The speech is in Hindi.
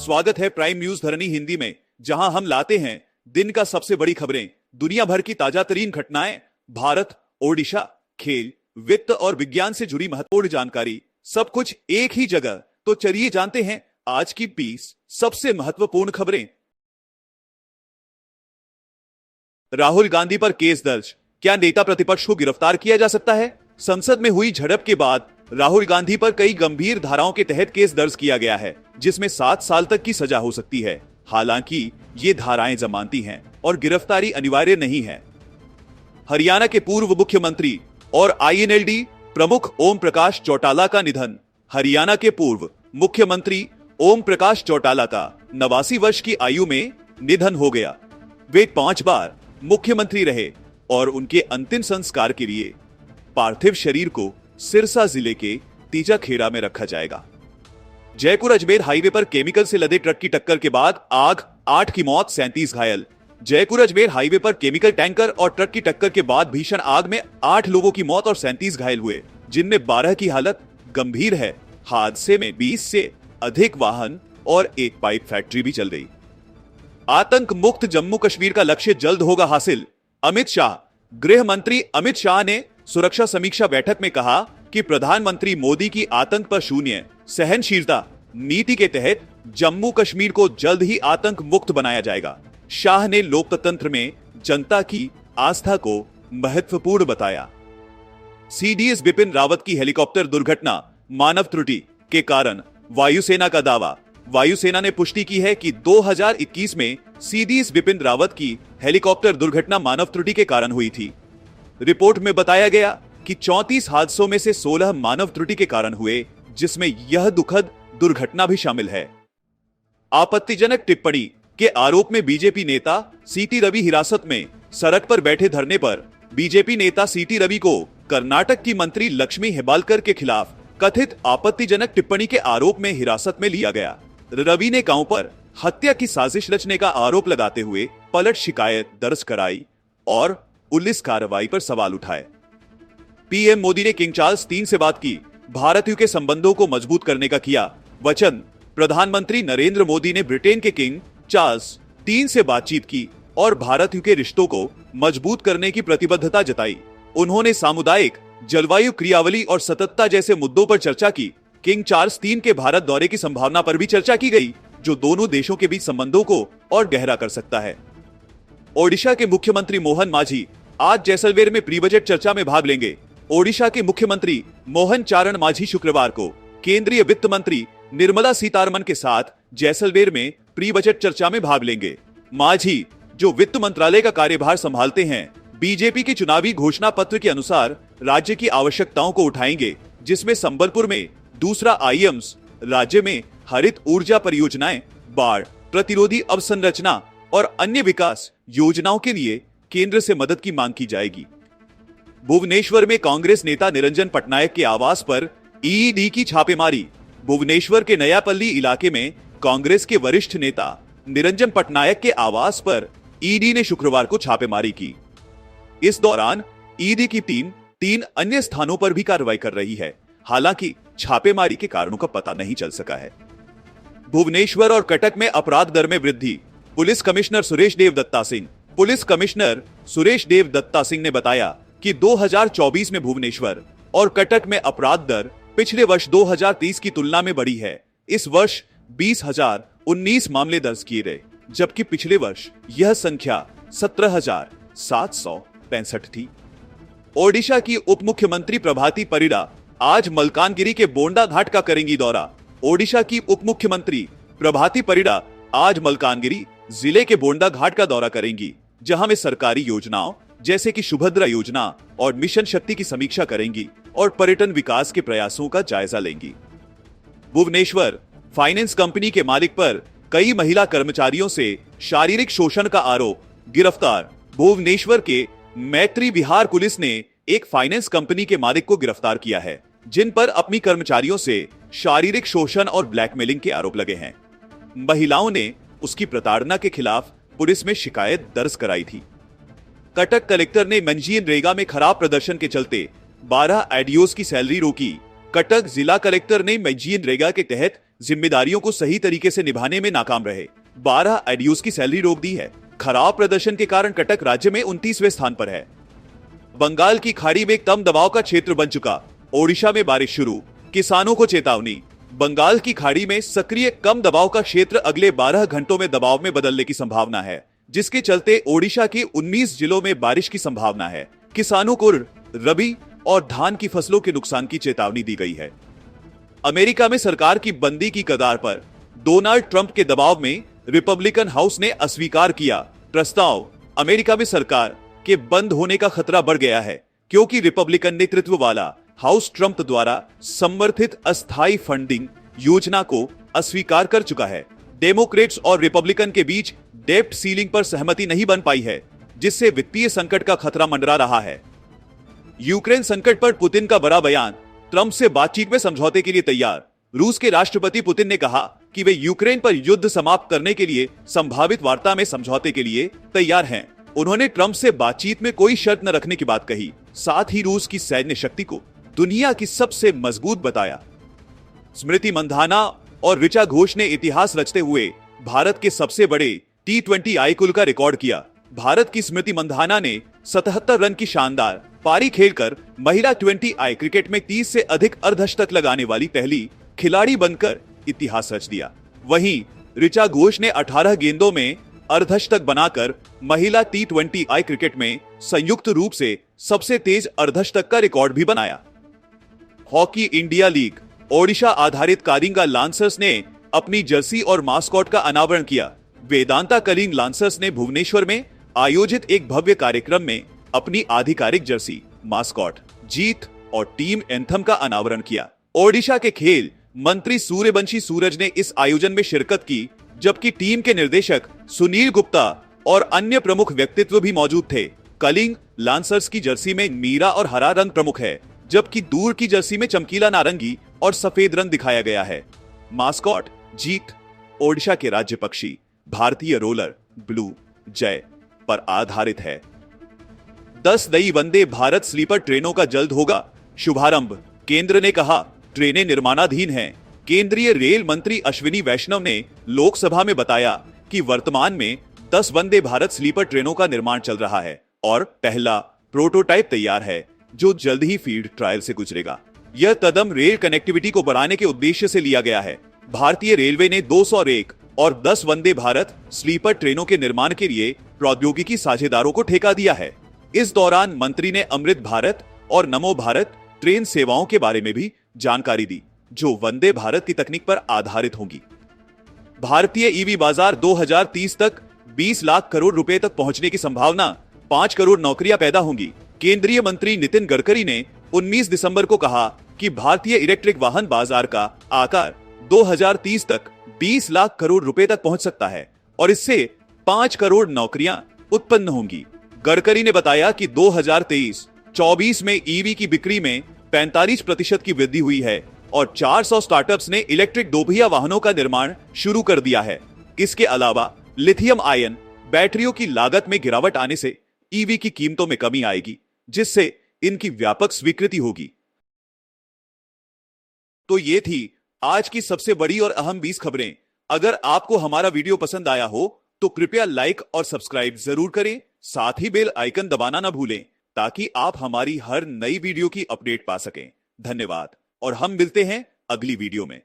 स्वागत है प्राइम न्यूज धरनी हिंदी में, जहां हम लाते हैं दिन का सबसे बड़ी खबरें, दुनिया भर की ताजा तरीन घटनाएं, भारत, ओडिशा, खेल, वित्त और विज्ञान से जुड़ी महत्वपूर्ण जानकारी, सब कुछ एक ही जगह। तो चलिए जानते हैं आज की 20 सबसे महत्वपूर्ण खबरें। राहुल गांधी पर केस दर्ज, क्या नेता प्रतिपक्ष को गिरफ्तार किया जा सकता है? संसद में हुई झड़प के बाद राहुल गांधी पर कई गंभीर धाराओं के तहत केस दर्ज किया गया है, जिसमें 7 साल तक की सजा हो सकती है। हालांकि ये धाराएं जमानती हैं और गिरफ्तारी अनिवार्य नहीं है। हरियाणा के पूर्व मुख्यमंत्री और आईएनएलडी प्रमुख ओम प्रकाश चौटाला का निधन। हरियाणा के पूर्व मुख्यमंत्री ओम प्रकाश चौटाला का 89 वर्ष की आयु में निधन हो गया। वे 5 बार मुख्यमंत्री रहे और उनके अंतिम संस्कार के लिए पार्थिव शरीर को सिरसा जिले के तीजाखेड़ा में रखा जाएगा। जयपुर अजमेर हाईवे पर केमिकल से लदे ट्रक की टक्कर के बाद आग, 8 की मौत, 37 घायल। जयपुर अजमेर हाईवे पर केमिकल टैंकर और ट्रक की टक्कर के बाद भीषण आग में 8 लोगों की मौत और 37 घायल हुए, जिनमें 12 की हालत गंभीर है। हादसे में 20 से अधिक वाहन और एक पाइप फैक्ट्री भी जल गई। आतंक मुक्त जम्मू कश्मीर का लक्ष्य जल्द होगा हासिल। अमित शाह। गृह मंत्री अमित शाह ने सुरक्षा समीक्षा बैठक में कहा कि प्रधानमंत्री मोदी की आतंक पर शून्य सहनशीलता नीति के तहत जम्मू कश्मीर को जल्द ही आतंक मुक्त बनाया जाएगा। शाह ने लोकतंत्र में जनता की आस्था को महत्वपूर्ण बताया। सीडीएस बिपिन रावत की हेलीकॉप्टर दुर्घटना मानव त्रुटि के कारण, वायुसेना का दावा। वायुसेना ने पुष्टि की है कि 2021 में सीडीएस बिपिन रावत की हेलीकॉप्टर दुर्घटना मानव त्रुटि के कारण हुई थी। रिपोर्ट में बताया गया कि 34 हादसों में से 16 मानव त्रुटि के कारण हुए, जिसमें यह दुखद दुर्घटना भी शामिल है। आपत्तिजनक टिप्पणी के आरोप में बीजेपी नेता सीटी रवि हिरासत में। सड़क पर बैठे धरने पर बीजेपी नेता सीटी रवि को कर्नाटक की मंत्री लक्ष्मी हेबालकर के खिलाफ कथित आपत्तिजनक टिप्पणी के आरोप में हिरासत में लिया गया। रवि ने गांव पर हत्या की साजिश रचने का आरोप लगाते हुए पलट शिकायत दर्ज कराई और पुलिस कार्रवाई पर सवाल उठाए। पीएम मोदी ने किंग चार्ल्स 3 से बात की, भारत यूके संबंधों को मजबूत करने का किया वचन। प्रधानमंत्री नरेंद्र मोदी ने ब्रिटेन के किंग चार्ल्स 3 से बातचीत की और भारत यूके रिश्तों को मजबूत करने की प्रतिबद्धता जताई। उन्होंने सामुदायिक जलवायु क्रियावली और सततता जैसे मुद्दों पर चर्चा की। किंग चार्ल्स 3 के भारत दौरे की संभावना पर भी चर्चा की गई, जो दोनों देशों के बीच संबंधों को और गहरा कर सकता है। ओडिशा के मुख्यमंत्री मोहन माझी आज जैसलमेर में प्री बजट चर्चा में भाग लेंगे। ओडिशा के मुख्यमंत्री मोहन चारण माझी शुक्रवार को केंद्रीय वित्त मंत्री निर्मला सीतारमण के साथ जैसलमेर में प्री बजट चर्चा में भाग लेंगे। माझी, जो वित्त मंत्रालय का कार्यभार संभालते हैं, बीजेपी के चुनावी घोषणा पत्र के अनुसार राज्य की आवश्यकताओं को उठाएंगे, जिसमें संबलपुर में दूसरा आईएम्स, राज्य में हरित ऊर्जा परियोजनाएं, बाढ़ प्रतिरोधी अवसंरचना और अन्य विकास योजनाओं के लिए केंद्र से मदद की मांग की जाएगी। भुवनेश्वर में कांग्रेस नेता निरंजन पटनायक के आवास पर ईडी की छापेमारी। भुवनेश्वर के नयापल्ली इलाके में कांग्रेस के वरिष्ठ नेता निरंजन पटनायक के आवास पर ईडी ने शुक्रवार को छापेमारी की। इस दौरान ईडी की टीम 3 अन्य स्थानों पर भी कार्रवाई कर रही है। हालांकि छापेमारी के कारणों का पता नहीं चल सका है। भुवनेश्वर और कटक में अपराध दर में वृद्धि। पुलिस कमिश्नर सुरेश देव दत्ता सिंह ने बताया कि 2024 में भुवनेश्वर और कटक में अपराध दर पिछले वर्ष 2023 की तुलना में बढ़ी है। इस वर्ष 20,019 मामले दर्ज किए गए, जबकि पिछले वर्ष यह संख्या 17,765 थी। ओडिशा की उप मुख्यमंत्री प्रभाती परिडा आज मलकानगिरी के बोंडा घाट का करेंगी दौरा। ओडिशा की उप मुख्यमंत्री प्रभाती परिडा आज मलकानगिरी जिले के बोंडा घाट का दौरा करेंगी, जहां वे सरकारी योजनाओं जैसे कि सुभद्रा योजना और मिशन शक्ति की समीक्षा करेंगी और पर्यटन विकास के प्रयासों का जायजा लेंगी। भुवनेश्वर फाइनेंस कंपनी के मालिक पर कई महिला कर्मचारियों से शारीरिक शोषण का आरोप, गिरफ्तार। भुवनेश्वर के मैत्री विहार पुलिस ने एक फाइनेंस कंपनी के मालिक को गिरफ्तार किया है, जिन पर अपनी कर्मचारियों से शारीरिक शोषण और ब्लैकमेलिंग के आरोप लगे हैं। महिलाओं ने उसकी प्रताड़ना के खिलाफ पुलिस में शिकायत दर्ज कराई थी। कटक कलेक्टर ने मनरेगा में खराब प्रदर्शन के चलते 12 एडीओस की सैलरी रोकी। कटक जिला कलेक्टर ने मनरेगा के तहत जिम्मेदारियों को सही तरीके से निभाने में नाकाम रहे। 12 एडीओस की सैलरी रोक दी है। खराब प्रदर्शन के कारण कटक राज्य में 29वें स्थान पर है। बंगाल की खाड़ी में एक कम दबाव का क्षेत्र बन चुका, ओडिशा में बारिश शुरू, किसानों को चेतावनी। बंगाल की खाड़ी में सक्रिय कम दबाव का क्षेत्र अगले 12 घंटों में दबाव में बदलने की संभावना है, जिसके चलते ओडिशा के 19 जिलों में बारिश की संभावना है। किसानों को रबी और धान की फसलों के नुकसान की चेतावनी दी गई है। अमेरिका में सरकार की बंदी की कगार पर, डोनाल्ड ट्रंप के दबाव में रिपब्लिकन हाउस ने अस्वीकार किया प्रस्ताव। अमेरिका में सरकार के बंद होने का खतरा बढ़ गया है, क्योंकि रिपब्लिकन नेतृत्व वाला हाउस ट्रंप द्वारा समर्थित अस्थायी फंडिंग योजना को अस्वीकार कर चुका है। डेमोक्रेट्स और रिपब्लिकन के बीच डेब्ट सीलिंग पर सहमति नहीं बन पाई है, जिससे वित्तीय संकट का खतरा मंडरा रहा है। यूक्रेन संकट पर पुतिन का बड़ा बयान, ट्रंप से बातचीत में समझौते के लिए तैयार। रूस के राष्ट्रपति पुतिन ने कहा कि वे यूक्रेन पर युद्ध समाप्त करने के लिए संभावित वार्ता में समझौते के लिए तैयार हैं। उन्होंने ट्रंप से बातचीत में कोई शर्त न रखने की बात कही। साथ ही रूस की सैन्य शक्ति को दुनिया की सबसे मजबूत बताया। स्मृति मंधाना और ऋचा घोष ने इतिहास रचते हुए भारत के सबसे बड़े T20 आई कुल का रिकॉर्ड किया। भारत की स्मृति मंधाना ने 77 रन की शानदार पारी खेलकर महिला 20 आई क्रिकेट में 30 से अधिक अर्धशतक लगाने वाली पहली खिलाड़ी बनकर इतिहास रच दिया। वहीं ऋचा घोष ने 18 गेंदों में अर्धशतक बनाकर महिला T20 आई क्रिकेट में संयुक्त रूप से सबसे तेज अर्धशतक का रिकॉर्ड भी बनाया। हॉकी इंडिया लीग, ओडिशा आधारित कारिंगा लांसर्स ने अपनी जर्सी और मास्कॉट का अनावरण किया। वेदांता कलिंग लांसर्स ने भुवनेश्वर में आयोजित एक भव्य कार्यक्रम में अपनी आधिकारिक जर्सी, मास्कॉट, जीत और टीम एंथम का अनावरण किया। ओडिशा के खेल मंत्री सूर्यवंशी सूरज ने इस आयोजन में शिरकत की, जबकि टीम के निर्देशक सुनील गुप्ता और अन्य प्रमुख व्यक्तित्व भी मौजूद थे। कलिंग लांसर्स की जर्सी में नीला और हरा रंग प्रमुख है, जबकि दूर की जर्सी में चमकीला नारंगी और सफेद रंग दिखाया गया है। मास्कॉट जीत ओडिशा के राज्य पक्षी भारतीय रोलर ब्लू जय पर आधारित है। 10 नई वंदे भारत स्लीपर ट्रेनों का जल्द होगा शुभारंभ। केंद्र ने कहा ट्रेनें निर्माणाधीन हैं। केंद्रीय रेल मंत्री अश्विनी वैष्णव ने लोकसभा में बताया कि वर्तमान में 10 वंदे भारत स्लीपर ट्रेनों का निर्माण चल रहा है और पहला प्रोटोटाइप तैयार है, जो जल्द ही फील्ड ट्रायल से गुजरेगा। यह कदम रेल कनेक्टिविटी को बढ़ाने के उद्देश्य से लिया गया है। भारतीय रेलवे ने 201 और 10 वंदे भारत स्लीपर ट्रेनों के निर्माण के लिए प्रौद्योगिकी साझेदारों को ठेका दिया है। इस दौरान मंत्री ने अमृत भारत और नमो भारत ट्रेन सेवाओं के बारे में भी जानकारी दी, जो वंदे भारत की तकनीक पर आधारित होंगी। भारतीय ईवी बाजार 2030 तक 20 लाख करोड़ रुपए तक पहुंचने की संभावना, 5 करोड़ नौकरियां पैदा होंगी। केंद्रीय मंत्री नितिन गडकरी ने 19 दिसंबर को कहा कि भारतीय इलेक्ट्रिक वाहन बाजार का आकार 2030 तक 20 लाख करोड़ रुपए तक पहुंच सकता है और इससे 5 करोड़ नौकरियां उत्पन्न होंगी। गडकरी ने बताया कि 2023-24 में ईवी की बिक्री में 45% की वृद्धि हुई है और 400 स्टार्टअप्स ने इलेक्ट्रिक दोपहिया वाहनों का निर्माण शुरू कर दिया है। इसके अलावा लिथियम आयन बैटरियों की लागत में गिरावट आने से ईवी की कीमतों में कमी आएगी, जिससे इनकी व्यापक स्वीकृति होगी। तो ये थी आज की सबसे बड़ी और अहम 20 खबरें। अगर आपको हमारा वीडियो पसंद आया हो तो कृपया लाइक और सब्सक्राइब जरूर करें। साथ ही बेल आइकन दबाना ना भूलें, ताकि आप हमारी हर नई वीडियो की अपडेट पा सकें। धन्यवाद और हम मिलते हैं अगली वीडियो में।